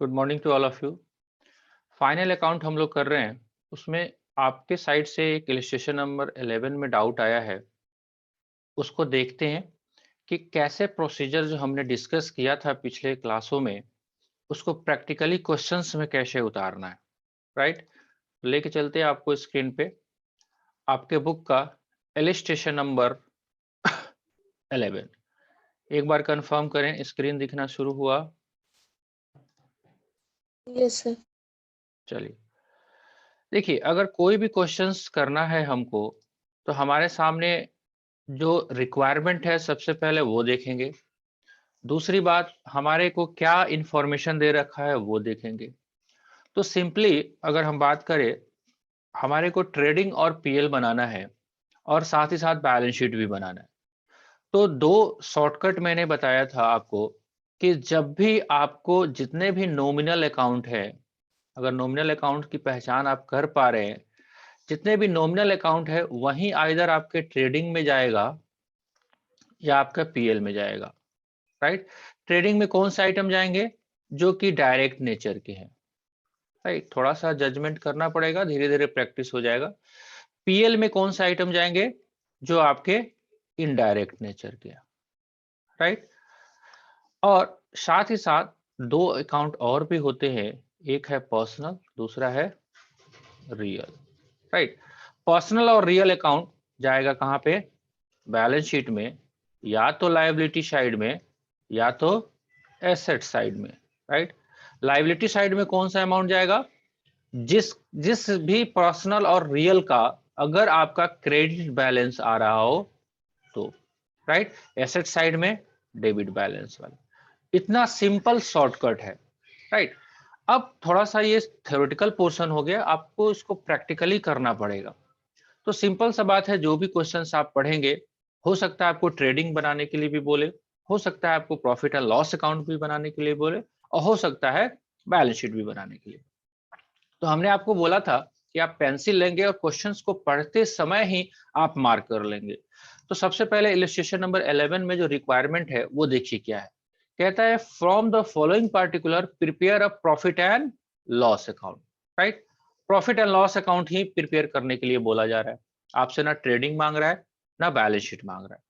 Good morning to all of you. Final account हम लोग कर रहे हैं, उसमें आपके साइड से एक इलस्ट्रेशन नंबर 11 में डाउट आया है। उसको देखते हैं कि कैसे प्रोसीजर जो हमने डिस्कस किया था पिछले क्लासों में, उसको प्रैक्टिकली क्वेश्चंस में कैसे उतारना है। राइट, लेके चलते हैं आपको स्क्रीन पे आपके बुक का इलस्ट्रेशन नंबर 11। एक बार कंफर्म करें, स्क्रीन दिखना शुरू हुआ? Yes sir. चलिए, देखिए, अगर कोई भी क्वेश्चंस करना है हमको, तो हमारे सामने जो रिक्वायरमेंट है सबसे पहले वो देखेंगे। दूसरी बात, हमारे को क्या इंफॉर्मेशन दे रखा है वो देखेंगे। तो सिंपली अगर हम बात करें, हमारे को ट्रेडिंग और पीएल बनाना है और साथ ही साथ बैलेंस शीट भी बनाना है। तो दो शॉर्टकट मैंने बताया था आपको कि जब भी आपको जितने भी नॉमिनल अकाउंट है, अगर नॉमिनल अकाउंट की पहचान आप कर पा रहे हैं, जितने भी नॉमिनल अकाउंट है वही आइदर आपके ट्रेडिंग में जाएगा या आपका पीएल में जाएगा। राइट, ट्रेडिंग में कौन से आइटम जाएंगे? जो कि डायरेक्ट नेचर के हैं। राइट, थोड़ा सा जजमेंट करना पड़ेगा, धीरे धीरे प्रैक्टिस हो जाएगा। पीएल में कौन से आइटम जाएंगे? जो आपके इनडायरेक्ट नेचर के हैं। राइट, और साथ ही साथ दो अकाउंट और भी होते हैं, एक है पर्सनल, दूसरा है रियल। राइट, पर्सनल और रियल अकाउंट जाएगा कहां पे? बैलेंस शीट में, या तो लायबिलिटी साइड में या तो एसेट साइड में। राइट, लायबिलिटी साइड में कौन सा अमाउंट जाएगा? जिस जिस भी पर्सनल और रियल का अगर आपका क्रेडिट बैलेंस आ रहा हो तो। राइट, एसेट साइड में डेबिट बैलेंस वाला। इतना सिंपल शॉर्टकट है। राइट, अब थोड़ा सा ये थ्योरेटिकल पोर्शन हो गया, आपको इसको प्रैक्टिकली करना पड़ेगा। तो सिंपल सा बात है, जो भी क्वेश्चंस आप पढ़ेंगे, हो सकता है आपको ट्रेडिंग बनाने के लिए भी बोले, हो सकता है आपको प्रॉफिट एंड लॉस अकाउंट भी बनाने के लिए बोले, और हो सकता है बैलेंस शीट भी बनाने के लिए। तो हमने आपको बोला था कि आप पेंसिल लेंगे और क्वेश्चंस को पढ़ते समय ही आप मार्क कर लेंगे। तो सबसे पहले इलस्ट्रेशन नंबर 11 में जो रिक्वायरमेंट है वो देखिए क्या है। कहता है from the following particular prepare a profit and loss account. Right, profit and loss account he prepare करने के लिए बोला जा रहा है। आपसे ना ट्रेडिंग मांग रहा है ना बैलेंस शीट मांग रहा है।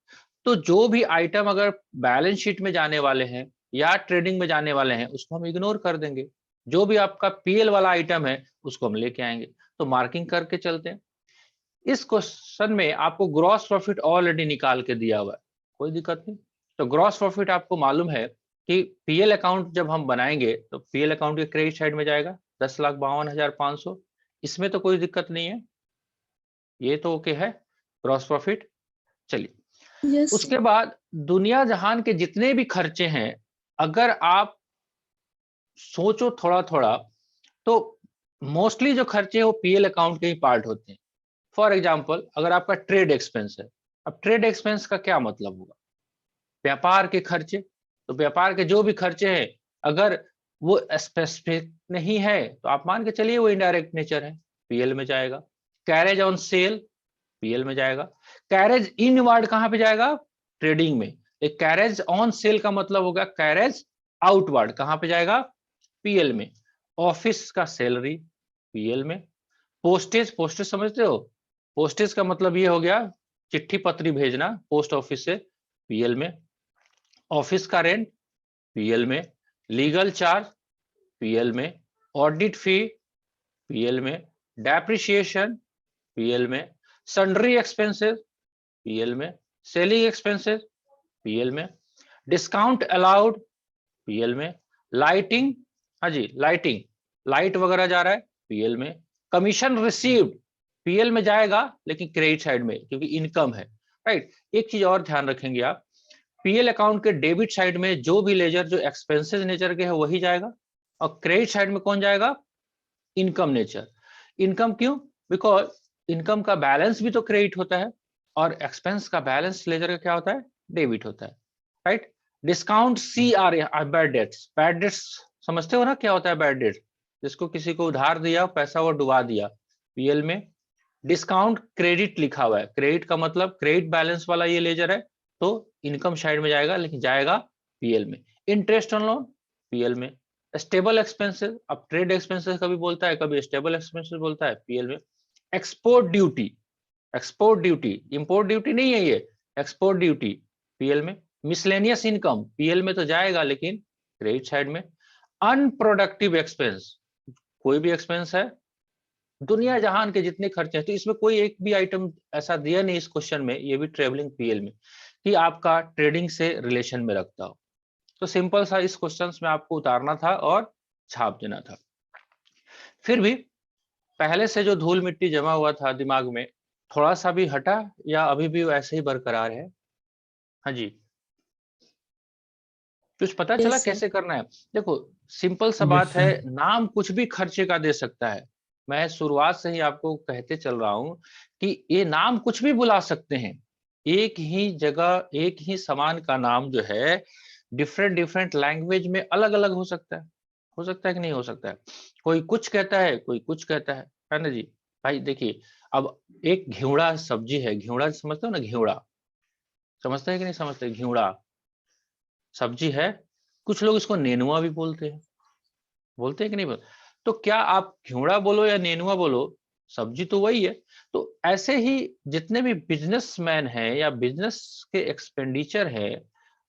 तो जो भी आइटम अगर बैलेंस शीट में जाने वाले हैं या ट्रेडिंग में जाने वाले हैं, उसको हम इग्नोर कर देंगे। जो भी आपका पीएल वाला आइटम है उसको हम लेके आएंगे। तो मार्किंग करके चलते हैं। इस क्वेश्चन में आपको ग्रॉस प्रॉफिट ऑलरेडी निकाल के दिया हुआ है, कोई दिक्कत नहीं। तो ग्रॉस प्रॉफिट आपको मालूम है कि पीएल अकाउंट जब हम बनाएंगे तो पीएल अकाउंट के क्रेडिट साइड में जाएगा 10,52,500। इसमें तो कोई दिक्कत नहीं है, ये तो ओके है ग्रॉस प्रॉफिट। चलिए, यस उसके बाद दुनिया जहान के जितने भी खर्चे हैं, अगर आप सोचो थोड़ा थोड़ा, तो मोस्टली जो खर्चे हैं वो पीएल अकाउंट के ही पार्ट होते हैं। फॉर एग्जांपल, अगर आपका ट्रेड एक्सपेंस है, अब ट्रेड एक्सपेंस का क्या मतलब हुआ? व्यापार के खर्चे। तो व्यापार के जो भी खर्चे हैं, अगर वो स्पेसिफिक नहीं है तो आप मान के चलिए वो इनडायरेक्ट नेचर है, पीएल में जाएगा। कैरेज ऑन सेल पीएल में जाएगा। कैरेज इनवर्ड कहां पे जाएगा? ट्रेडिंग में। एक कैरेज ऑन सेल का मतलब होगा कैरेज आउटवर्ड कहां पे जाएगा? पीएल में। ऑफिस का सैलरी पीएल में। पोस्टेज, पोस्टेज समझते हो? पोस्टेज का मतलब ये हो गया चिट्ठी पत्री भेजना पोस्ट ऑफिस से, पीएल में। ऑफिस का रेंट पीएल में। लीगल चार्ज पीएल में। ऑडिट फी पीएल में। डेप्रिसिएशन पीएल में। सन्ड्री एक्सपेंसेस पीएल में। सेलिंग एक्सपेंसेस पीएल में। डिस्काउंट अलाउड पीएल में। लाइटिंग, हाँ जी लाइटिंग, लाइट वगैरह जा रहा है पीएल में। कमीशन रिसीव्ड पीएल में जाएगा लेकिन क्रेडिट साइड में, क्योंकि इनकम है। राइट, एक चीज और ध्यान रखेंगे आप, पीएल अकाउंट के डेबिट साइड में जो भी लेजर जो एक्सपेंसेस नेचर के है वही जाएगा, और क्रेडिट साइड में कौन जाएगा? Income nature. इनकम क्यों? बिकॉज इनकम का बैलेंस भी तो क्रेडिट होता है और एक्सपेंस का बैलेंस लेजर का क्या होता है? डेबिट होता है। Right, discount C R bad debts. Bad debts समझते हो ना क्या होता है बैड डेट? जिसको किसी को उधार दिया पैसा वो डुबा दिया, पीएल में। डिस्काउंट क्रेडिट लिखा हुआ है, क्रेडिट का मतलब क्रेडिट बैलेंस वाला ये लेजर है, तो इनकम साइड में जाएगा लेकिन जाएगा पीएल में। इंटरेस्ट ऑन लोन पीएल में। स्टेबल एक्सपेंसेस, अब ट्रेड एक्सपेंसेस कभी बोलता है, कभी स्टेबल एक्सपेंसेस बोलता है पीएल में। Export duty, export duty, import duty नहीं है ये, एक्सपोर्ट ड्यूटी पीएल में। मिसलेनियस इनकम पीएल में तो जाएगा लेकिन क्रेडिट साइड में। अनप्रोडक्टिव एक्सपेंस, कोई भी एक्सपेंस है, दुनिया जहान के जितने खर्चे हैं, तो इसमें कोई एक भी आइटम ऐसा दिया नहीं इस क्वेश्चन में, ये भी ट्रेवलिंग पीएल में, कि आपका ट्रेडिंग से रिलेशन में रखता हो। तो सिंपल सा इस क्वेश्चन में आपको उतारना था और छाप देना था। फिर भी पहले से जो धूल मिट्टी जमा हुआ था दिमाग में, थोड़ा सा भी हटा या अभी भी वैसे ही बरकरार है? हाँ जी, कुछ पता चला यस सर। कैसे करना है? देखो सिंपल सा यस बात है, सर। नाम कुछ भी खर्चे का दे सकता है। मैं शुरुआत से ही आपको कहते चल रहा हूं कि ये नाम कुछ भी बुला सकते हैं। एक ही जगह एक ही सामान का नाम जो है डिफरेंट डिफरेंट लैंग्वेज में अलग अलग हो सकता है कि नहीं हो सकता है? कोई कुछ कहता है, कोई कुछ कहता है ना जी? भाई देखिए, अब एक घिवड़ा सब्जी है, घिवड़ा समझते हो ना? घिवड़ा समझते हैं कि नहीं समझते? घिवड़ा सब्जी है, कुछ लोग इसको नेनुआ भी बोलते हैं कि नहीं बोलते? तो क्या आप घिवड़ा बोलो या नेनुआ बोलो, सब्जी तो वही है। तो ऐसे ही जितने भी बिजनेसमैन हैं या बिजनेस के एक्सपेंडिचर है,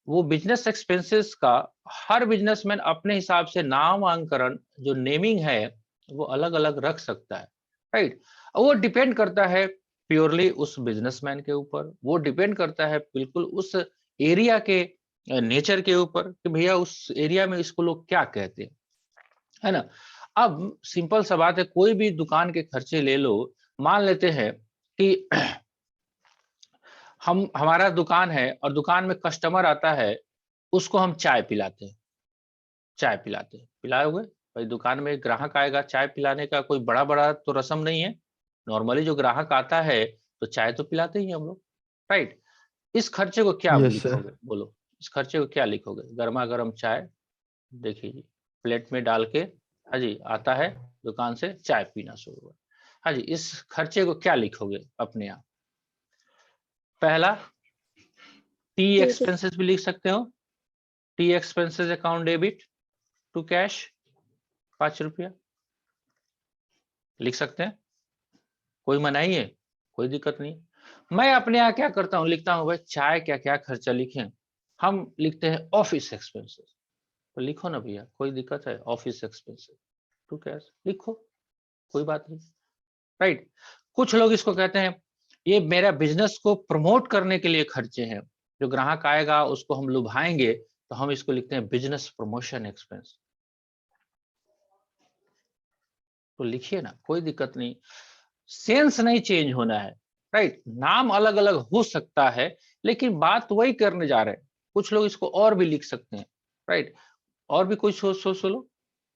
वो बिजनेस एक्सपेंसेस का हर बिजनेसमैन अपने हिसाब से नामांकन जो नेमिंग है वो अलग अलग रख सकता है, राइट? वो डिपेंड करता है प्योरली उस बिजनेसमैन के ऊपर, वो डिपेंड करता है बिल्कुल उस एरिया के नेचर के ऊपर कि भैया उस एरिया में इसको लोग क्या कहते हैं, है ना? अब सिंपल सा बात है, कोई भी दुकान के खर्चे ले लो, मान लेते हैं कि हम हमारा दुकान है और दुकान में कस्टमर आता है, उसको हम चाय पिलाते हैं, पिलाओगे? भाई दुकान में ग्राहक आएगा, चाय पिलाने का कोई बड़ा-बड़ा तो रस्म नहीं है। नॉर्मली जो ग्राहक आता है, तो चाय तो पिलाते ही हैं हम लोग, राइट? इस खर्चे को क्या यस सर। लिखोगे बोलो? इस खर्चे को क्या लिखोगे? गरमा-गरम चाय देखिए जी, प्लेट में डाल के, हाँ जी, आता है दुकान से, चाय पीना शुरू हुआ। हाँ जी, इस खर्चे को क्या लिखोगे अपने आप? पहला, टी ठीक एक्सपेंसेस भी लिख सकते हो। T expenses account debit to cash, 5 रुपया लिख सकते हैं, कोई मनाही है, कोई दिक्कत नहीं। मैं अपने यहाँ क्या करता हूँ, लिखता हूँ भाई चाय क्या क्या खर्चा लिखें, हम लिखते हैं ऑफिस एक्सपेंसेस। तो लिखो ना भैया, कोई दिक्कत है? ऑफिस एक्सपेंसेस टू कैश लिखो, कोई बात नहीं, राइट? कुछ लोग इसको कहते हैं ये मेरा बिजनेस को प्रमोट करने के लिए खर्चे हैं, जो ग्राहक आएगा उसको हम लुभाएंगे, तो हम इसको लिखते हैं बिजनेस प्रमोशन एक्सपेंस। तो लिखिए ना, कोई दिक्कत नहीं, सेंस नहीं चेंज होना है, राइट? नाम अलग अलग हो सकता है लेकिन बात वही करने जा रहे हैं। कुछ लोग इसको और भी लिख सकते हैं, राइट? और भी कोई सोच सोच लो।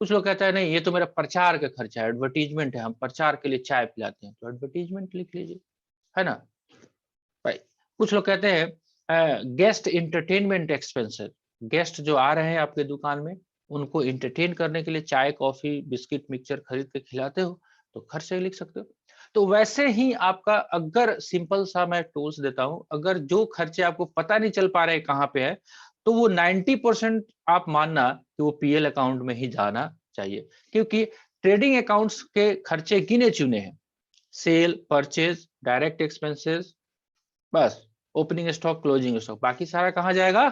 कुछ लोग कहते हैं नहीं ये तो मेरा प्रचार का खर्चा है, एडवर्टीजमेंट है, हम प्रचार के लिए चाय पिलाते हैं, तो एडवर्टीजमेंट लिख लीजिए, है ना? राइट। कुछ लोग कहते हैं गेस्ट एंटरटेनमेंट एक्सपेंसेस, गेस्ट जो आ रहे हैं आपके दुकान में, उनको एंटरटेन करने के लिए चाय कॉफी बिस्किट मिक्सचर खरीद के खिलाते हो, तो खर्चे लिख सकते हो। तो वैसे ही आपका, अगर सिंपल सा मैं टूल्स देता हूं, अगर जो खर्चे आपको पता नहीं चल पा रहे कहाँ पे है, तो वो 90% आप मानना कि वो पीएल अकाउंट में ही जाना चाहिए, क्योंकि ट्रेडिंग अकाउंट्स के खर्चे गिने चुने हैं। सेल, परचेज, डायरेक्ट एक्सपेंसेस, बस ओपनिंग स्टॉक, क्लोजिंग स्टॉक, बाकी सारा कहाँ जाएगा?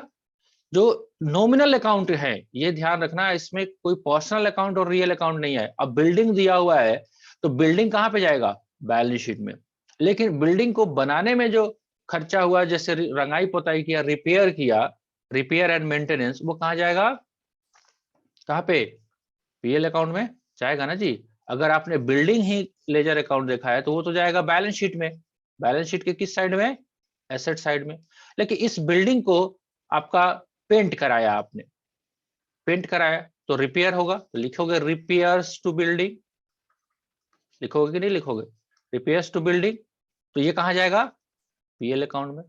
जो नॉमिनल अकाउंट है, ये ध्यान रखना, इसमें कोई पर्सनल अकाउंट और रियल अकाउंट नहीं है। अब बिल्डिंग दिया हुआ है, तो बिल्डिंग कहाँ पे जाएगा? बैलेंस शीट में। लेकिन बिल्डिंग को बनाने में जो खर्चा हुआ, जैसे रंगाई पुताई किया, रिपेयर एंड मेंटेनेंस, वो कहाँ जाएगा? कहाँ पे? पीएल अकाउंट में जाएगा ना जी। अगर आपने बिल्डिंग ही लेजर अकाउंट देखा है, तो वो तो जाएगा बैलेंस शीट में। बैलेंस शीट के किस साइड में? एसेट साइड में। लेकिन इस बिल्डिंग को आपका पेंट कराया आपने, पेंट कराया तो रिपेयर होगा, तो लिखोगे रिपेयर्स टू बिल्डिंग, लिखोगे कि नहीं लिखोगे? रिपेयर्स टू बिल्डिंग, तो ये कहाँ जाएगा? पीएल अकाउंट में।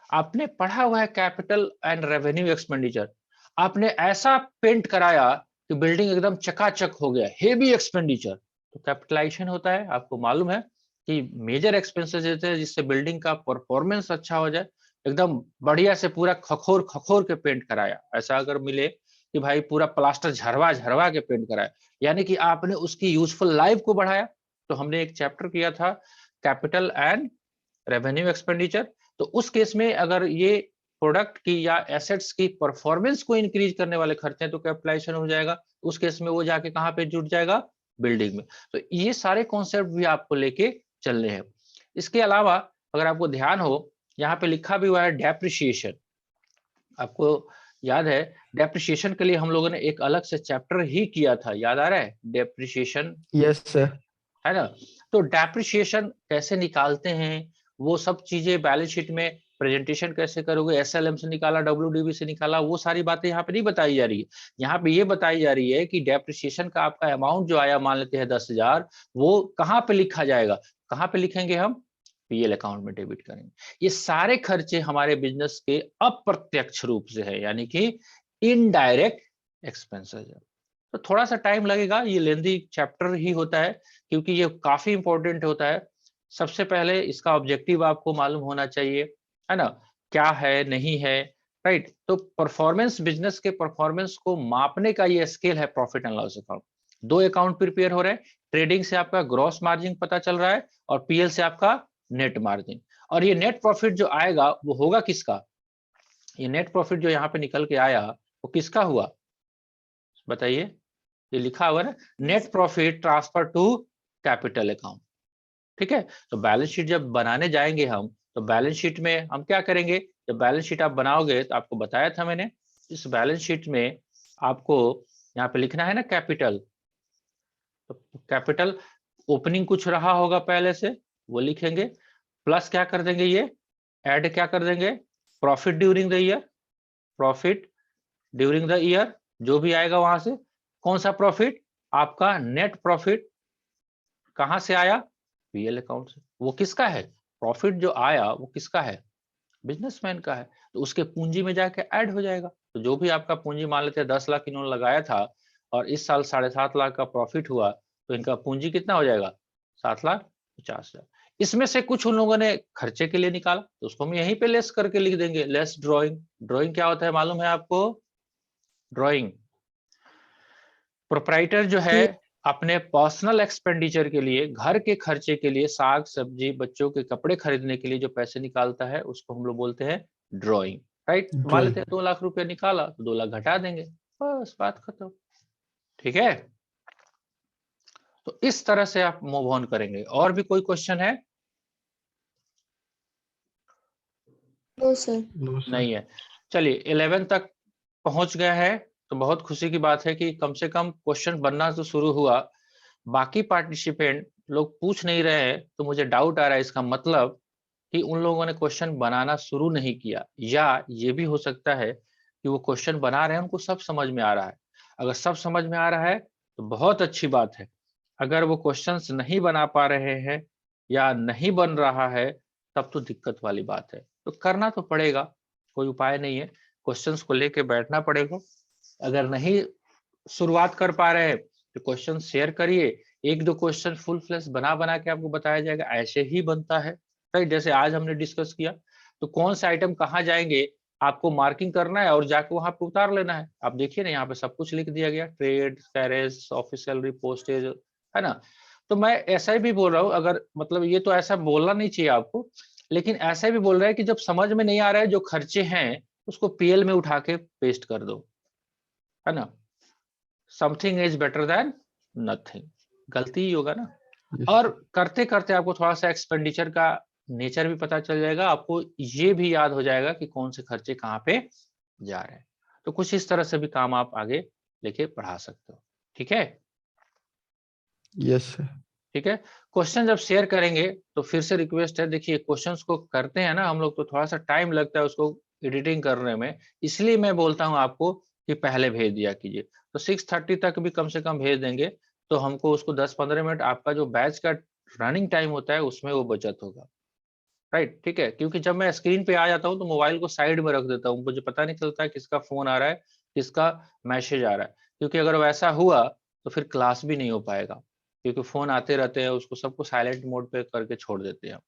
आपने पढ़ा हुआ है कैपिटल एंड रेवेन्यू एक्सपेंडिचर, आपने ऐसा पेंट कराया कि बिल्डिंग एकदम चकाचक हो गया, हेवी एक्सपेंडिचर, तो कैपिटलाइजेशन होता है। आपको मालूम है कि मेजर एक्सपेंसेस होते हैं जिससे बिल्डिंग का परफॉर्मेंस अच्छा हो जाए, एकदम बढ़िया से पूरा खखोर खखोर के पेंट कराया, ऐसा अगर मिले कि भाई पूरा प्लास्टर झरवा झरवा के पेंट कराया, यानी कि आपने उसकी यूजफुल लाइफ को बढ़ाया। तो हमने एक चैप्टर किया था कैपिटल एंड रेवेन्यू एक्सपेंडिचर। तो उस केस में अगर ये प्रोडक्ट की या एसेट्स की परफॉर्मेंस को इंक्रीज करने वाले खर्चे हैं तो कैपिटलाइजेशन हो जाएगा। उस केस में वो जाके कहां पे जुट जाएगा, बिल्डिंग में। तो ये सारे कॉन्सेप्ट भी आपको लेके चलने हैं। इसके अलावा अगर आपको ध्यान हो, यहाँ पे लिखा भी हुआ है डेप्रिसिएशन। आपको याद है डेप्रिसिएशन के लिए हम लोगों ने एक अलग से चैप्टर ही किया था, याद आ रहा है डेप्रिसिएशन? Yes sir. है ना? तो डेप्रिसिएशन कैसे निकालते हैं, वो सब चीजें बैलेंस शीट में प्रेजेंटेशन कैसे करोगे, एसएलएम से निकाला, डब्ल्यूडीबी से निकाला, वो सारी बातें यहाँ पे नहीं बताई जा रही है। यहाँ पे ये बताई जा रही है कि डेप्रिसिएशन का आपका अमाउंट जो आया, मान लेते हैं 10,000, वो कहाँ पे लिखा जाएगा, कहाँ पे लिखेंगे हम, पीएल अकाउंट में डेबिट करेंगे। ये सारे खर्चे हमारे बिजनेस के अप्रत्यक्ष रूप से है, यानी कि इनडायरेक्ट एक्सपेंसेस है। तो थोड़ा सा टाइम लगेगा, ये लेंदी चैप्टर ही होता है क्योंकि ये काफी इंपॉर्टेंट होता है। सबसे पहले इसका ऑब्जेक्टिव आपको मालूम होना चाहिए, है ना, क्या है नहीं है, राइट। तो परफॉर्मेंस, बिजनेस के परफॉर्मेंस को मापने का ये स्केल है प्रॉफिट एंड लॉस अकाउंट। दो अकाउंट प्रिपेयर हो रहे हैं, ट्रेडिंग से आपका ग्रॉस मार्जिन पता चल रहा है और पीएल से आपका नेट मार्जिन। और ये नेट प्रॉफिट जो आएगा वो होगा किसका, ये नेट प्रॉफिट जो यहाँ पे निकल के आया वो किसका हुआ, बताइए। ये लिखा हुआ ना, net profit transfer to capital account, ठीक है। तो बैलेंस शीट जब बनाने जाएंगे हम, तो बैलेंस शीट में हम क्या करेंगे, जब बैलेंस शीट आप बनाओगे तो आपको बताया था मैंने, इस बैलेंस शीट में आपको यहाँ पे लिखना है ना कैपिटल। तो कैपिटल ओपनिंग कुछ रहा होगा पहले से, वो लिखेंगे, प्लस क्या कर देंगे, ये ऐड क्या कर देंगे, profit during the year, profit during the year जो भी आएगा वहां से। कौन सा प्रॉफिट, आपका नेट प्रॉफिट कहां से आया, पीएल अकाउंट से। वो किसका है, प्रॉफिट जो आया वो किसका है, बिजनेसमैन का है। तो उसके पूंजी में जाके ऐड हो जाएगा। तो जो भी आपका पूंजी, मान लेते हैं 10 लाख इन्होंने लगाया था और इस साल 7.5 लाख का प्रॉफिट हुआ, तो इनका पूंजी कितना हो जाएगा, 7,50,000। इसमें से कुछ उन लोगों ने खर्चे के लिए निकाला, तो उसको हम यहीं पे लेस करके लिख देंगे, लेस ड्रॉइंग। ड्रॉइंग क्या होता है मालूम है आपको, ड्रॉइंग प्रोप्राइटर जो है अपने पर्सनल एक्सपेंडिचर के लिए, घर के खर्चे के लिए, साग सब्जी, बच्चों के कपड़े खरीदने के लिए जो पैसे निकालता है उसको हम लोग बोलते हैं ड्रॉइंग, राइट। मान लेते हैं 2 लाख रुपया निकाला तो 2 लाख घटा देंगे, बस बात खत्म, ठीक है। तो इस तरह से आप मूव ऑन करेंगे। और भी कोई क्वेश्चन है? No sir. नहीं है। चलिए 11 तक पहुंच गया है, तो बहुत खुशी की बात है कि कम से कम क्वेश्चन बनना तो शुरू हुआ। बाकी पार्टिसिपेंट लोग पूछ नहीं रहे हैं, तो मुझे डाउट आ रहा है, इसका मतलब कि उन लोगों ने क्वेश्चन बनाना शुरू नहीं किया, या ये भी हो सकता है कि वो क्वेश्चन बना रहे हैं, उनको सब समझ में आ रहा है। अगर सब समझ में आ रहा है तो बहुत अच्छी बात है। अगर वो क्वेश्चंस नहीं बना पा रहे हैं या नहीं बन रहा है, तब तो दिक्कत वाली बात है। तो करना तो पड़ेगा, कोई उपाय नहीं है, क्वेश्चंस को लेके बैठना पड़ेगा। अगर नहीं शुरुआत कर पा रहे हैं तो क्वेश्चन शेयर करिए, एक दो क्वेश्चन फुल फ्लैश बना बना के आपको बताया जाएगा, ऐसे ही बनता है, राइट। जैसे आज हमने डिस्कस किया, तो कौन सा आइटम कहाँ जाएंगे आपको मार्किंग करना है और जाके वहां पे उतार लेना है। आप देखिए ना, यहाँ पे सब कुछ लिख दिया गया, trade, carriage, office salary, postage, है ना। तो मैं ऐसा भी बोल रहा हूँ, अगर मतलब ये तो ऐसा बोलना नहीं चाहिए आपको, लेकिन ऐसा भी बोल रहा है कि जब समझ में नहीं आ रहा है जो खर्चे हैं, उसको पीएल में उठा के पेस्ट कर दो, है ना। Something is better than nothing, गलती ही होगा ना। और करते करते आपको थोड़ा सा एक्सपेंडिचर का नेचर भी पता चल जाएगा, आपको ये भी याद हो जाएगा कि कौन से खर्चे कहाँ पे जा रहे हैं। तो कुछ इस तरह से भी काम आप आगे लेके बढ़ा सकते हो, ठीक है। Yes sir. ठीक है, क्वेश्चन जब शेयर करेंगे तो फिर से रिक्वेस्ट है, देखिए क्वेश्चंस को करते हैं ना हम लोग, तो थोड़ा सा टाइम लगता है उसको एडिटिंग करने में, इसलिए मैं बोलता हूं आपको कि पहले भेज दिया कीजिए। तो 6:30 तक भी कम से कम भेज देंगे, तो हमको उसको 10-15 मिनट आपका जो बैच का रनिंग टाइम होता है उसमें वो बचत होगा, राइट, ठीक है। क्योंकि जब मैं स्क्रीन पे आ जाता हूँ तो मोबाइल को साइड में रख देता हूँ, मुझे पता नहीं चलता है किसका फोन आ रहा है, किसका मैसेज आ रहा है। क्योंकि अगर वैसा हुआ तो फिर क्लास भी नहीं हो पाएगा, क्योंकि फोन आते रहते हैं, उसको सबको साइलेंट मोड पे करके छोड़ देते हैं।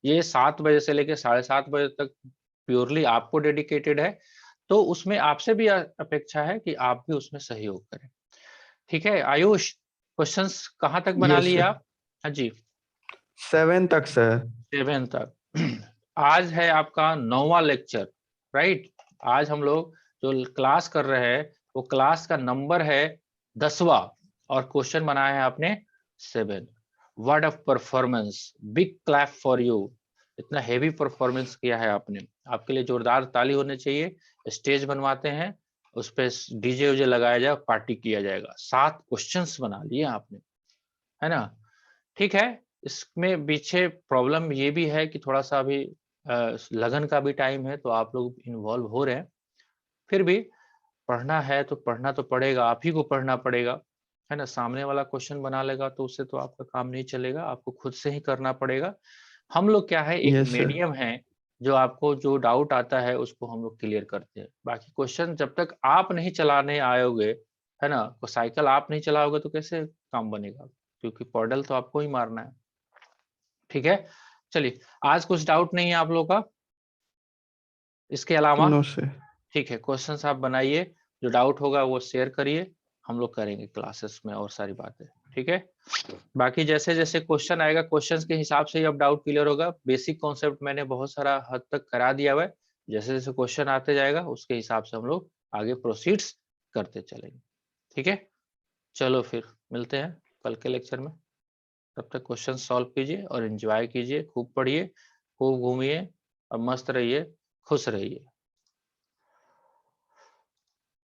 ये 7 बजे से लेकर 7:30 बजे तक प्योरली आपको डेडिकेटेड है। तो उसमें आपसे भी अपेक्षा है कि आप भी उसमें सहयोग करें। ठीक है आयुष, क्वेश्चंस कहाँ तक बना यस लिए सर। आप? हाँ जी, 7 तक सर। 7 तक। आज है आपका 9वां लेक्चर, राइट? आज हम लोग जो क्लास कर रहे हैं वो क्लास का नंबर है 10वां और क्वेश्चन बनाया है आपने 7। Word of performance, big clap for you. इतना हेवी परफॉर्मेंस किया है आपने, आपके लिए जोरदार ताली होनी चाहिए। स्टेज बनवाते हैं, उस पे डीजे उजे लगाया जाए, पार्टी किया जाएगा। 7 क्वेश्चंस बना लिए आपने, है ना? ठीक है, इसमें पीछे प्रॉब्लम ये भी है कि थोड़ा-सा अभी लगन का भी टाइम है, तो आप लोग इन्वॉल्व हो रहे हैं। फिर भी पढ़ना है तो पढ़ना तो पड़ेगा, आप ही को पढ़ना पड़ेगा, है ना? सामने वाला क्वेश्चन बना लेगा तो उससे तो आपका काम नहीं चलेगा, आपको खुद से ही करना पड़ेगा। हम लोग क्या है, एक यस सर। मीडियम है, जो आपको जो डाउट आता है उसको हम लोग क्लियर करते हैं। बाकी क्वेश्चन जब तक आप नहीं चलाने आओगे, है ना? तो साइकिल आप नहीं चलाओगे तो कैसे काम बनेगा? क्योंकि पैडल तो आपको ही मारना है। ठीक है? चलिए, आज कुछ डाउट नहीं है आप लोगों का? इसके अलावा? No sir. ठीक है, क्वेश्चंस आप बनाइए, जो डाउट होगा वो शेयर करिए, हम लोग करेंगे क्लासेस में और सारी बातें, ठीक है? बाकी जैसे-जैसे क्वेश्चन आएगा, क्वेश्चंस के हिसाब से ही अब डाउट क्लियर होगा। बेसिक कॉन्सेप्ट मैंने बहुत सारा हद तक करा दिया हुआ है। जैसे-जैसे क्वेश्चन आते जाएगा, उसके हिसाब से हम लोग आगे प्रोसीड्स करते चलेंगे, ठीक है? चलो फिर मिलते हैं कल के लेक्चर में। तब तक क्वेश्चन सॉल्व कीजिए और एन्जॉय कीजिए, खूब पढ़िए, खूब घूमिए और मस्त रहिए, खुश रहिए।